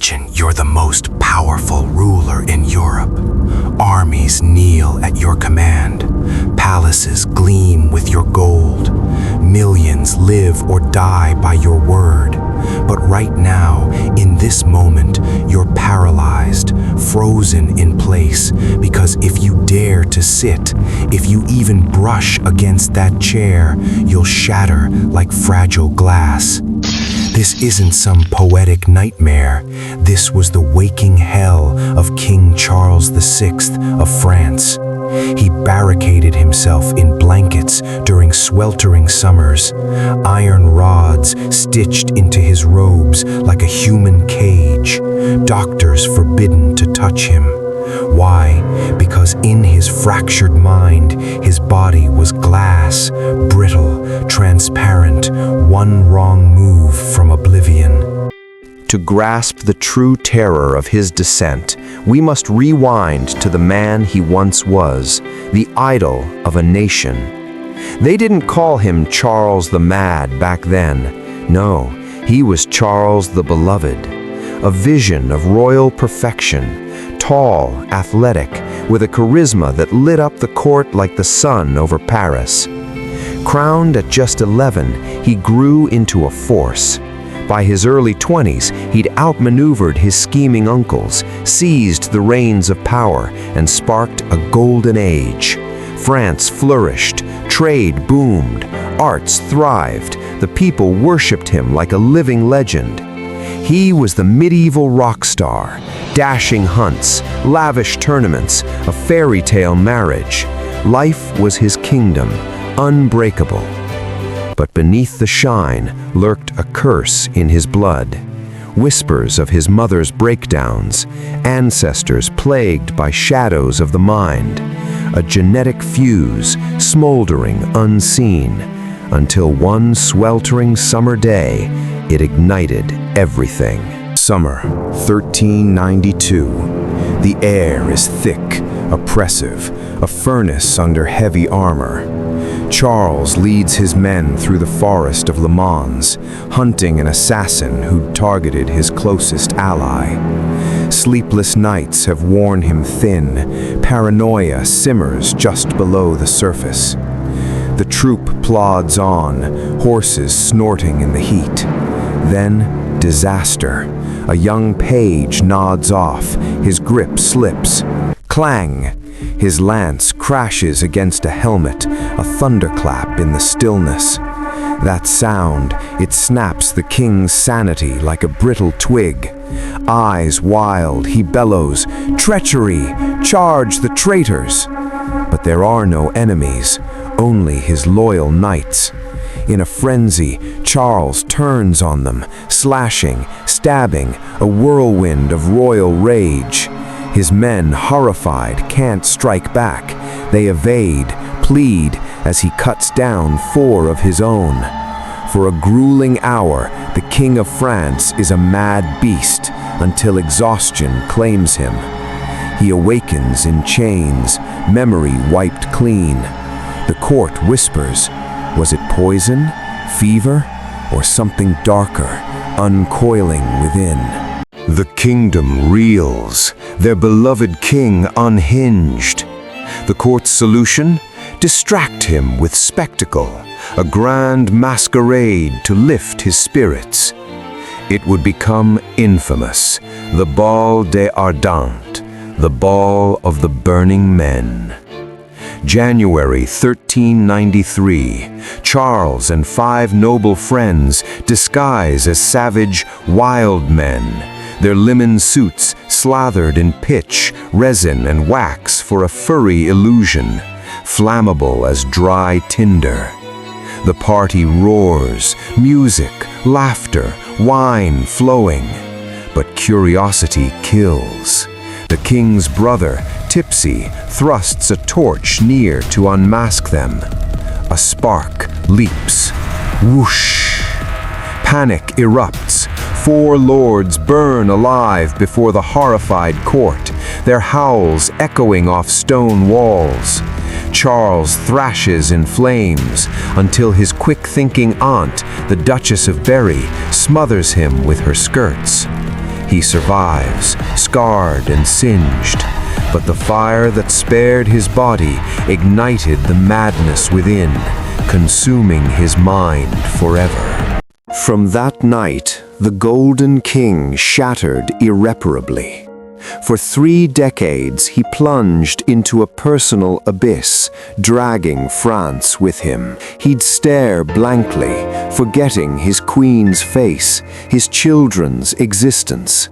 Imagine you're the most powerful ruler in Europe. Armies kneel at your command. Palaces gleam with your gold. Millions live or die by your word. But right now, in this moment, you're paralyzed, frozen in place, because if you dare to sit, if you even brush against that chair, you'll shatter like fragile glass. This isn't some poetic nightmare. This was the waking hell of King Charles VI of France. He barricaded himself in blankets during sweltering summers, iron rods stitched into his robes like a human cage, doctors forbidden to touch him. Why? Because in his fractured mind, his body was glass, brittle, transparent, one wrong move from oblivion. To grasp the true terror of his descent, we must rewind to the man he once was, the idol of a nation. They didn't call him Charles the Mad back then. No, he was Charles the Beloved, a vision of royal perfection, tall, athletic, with a charisma that lit up the court like the sun over Paris. Crowned at just 11, he grew into a force. By his early 20s, he'd outmaneuvered his scheming uncles, seized the reins of power, and sparked a golden age. France flourished, trade boomed, arts thrived, the people worshipped him like a living legend. He was the medieval rock star, dashing hunts, lavish tournaments, a fairy tale marriage. Life was his kingdom, unbreakable. But beneath the shine lurked a curse in his blood. Whispers of his mother's breakdowns, ancestors plagued by shadows of the mind, a genetic fuse smoldering unseen, until one sweltering summer day it ignited everything. Summer 1392. The air is thick, oppressive, a furnace under heavy armor. Charles leads his men through the forest of Le Mans, hunting an assassin who'd targeted his closest ally. Sleepless nights have worn him thin. Paranoia simmers just below the surface. The troop plods on, horses snorting in the heat. Then, disaster. A young page nods off, his grip slips. Clang! His lance crashes against a helmet, a thunderclap in the stillness. That sound, it snaps the king's sanity like a brittle twig. Eyes wild, he bellows, "Treachery! Charge the traitors!" But there are no enemies, only his loyal knights. In a frenzy, Charles turns on them, slashing, stabbing, a whirlwind of royal rage. His men, horrified, can't strike back. They evade, plead, as he cuts down 4 of his own. For a grueling hour, the King of France is a mad beast until exhaustion claims him. He awakens in chains, memory wiped clean. The court whispers, was it poison, fever, or something darker, uncoiling within? The kingdom reels, their beloved king unhinged. The court's solution? Distract him with spectacle, a grand masquerade to lift his spirits. It would become infamous, the Bal des Ardents, the ball of the burning men. January 1393, Charles and 5 noble friends disguise as savage, wild men, their linen suits slathered in pitch, resin, and wax for a furry illusion, flammable as dry tinder. The party roars, music, laughter, wine flowing. But curiosity kills. The king's brother, tipsy, thrusts a torch near to unmask them. A spark leaps. Whoosh! Panic erupts. 4 lords burn alive before the horrified court, their howls echoing off stone walls. Charles thrashes in flames until his quick-thinking aunt, the Duchess of Berry, smothers him with her skirts. He survives, scarred and singed, but the fire that spared his body ignited the madness within, consuming his mind forever. From that night, the Golden King shattered irreparably. For 3 decades, he plunged into a personal abyss, dragging France with him. He'd stare blankly, forgetting his queen's face, his children's existence.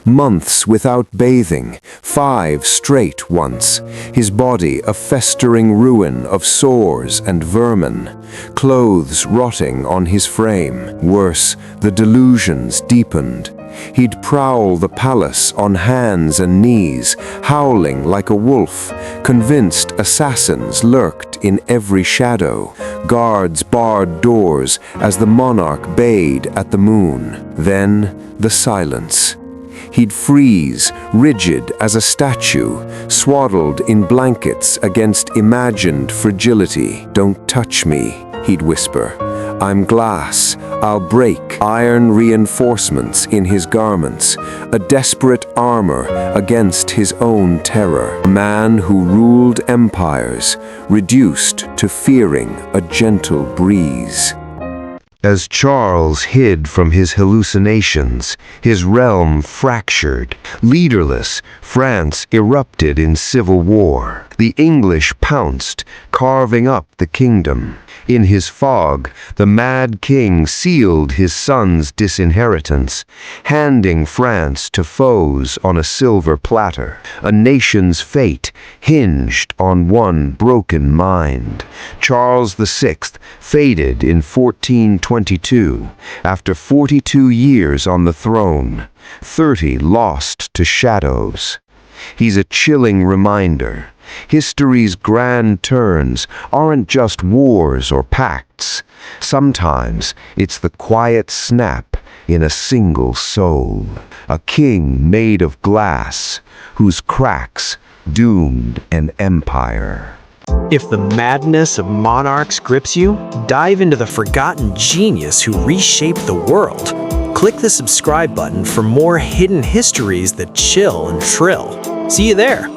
Months without bathing, 5 straight once, his body a festering ruin of sores and vermin, clothes rotting on his frame. Worse, the delusions deepened. He'd prowl the palace on hands and knees, howling like a wolf, convinced assassins lurked in every shadow. Guards barred doors as the monarch bayed at the moon. Then, the silence. He'd freeze, rigid as a statue, swaddled in blankets against imagined fragility. "Don't touch me," he'd whisper. "I'm glass. I'll break." Iron reinforcements in his garments, a desperate armor against his own terror. A man who ruled empires, reduced to fearing a gentle breeze. As Charles hid from his hallucinations, his realm fractured. Leaderless, France erupted in civil war. The English pounced, carving up the kingdom. In his fog, the mad king sealed his son's disinheritance, handing France to foes on a silver platter. A nation's fate hinged on one broken mind. Charles VI faded in 1422, after 42 years on the throne, 30 lost to shadows. He's a chilling reminder. History's grand turns aren't just wars or pacts. Sometimes it's the quiet snap in a single soul. A king made of glass, whose cracks doomed an empire. If the madness of monarchs grips you, dive into the forgotten genius who reshaped the world. Click the subscribe button for more hidden histories that chill and thrill. See you there!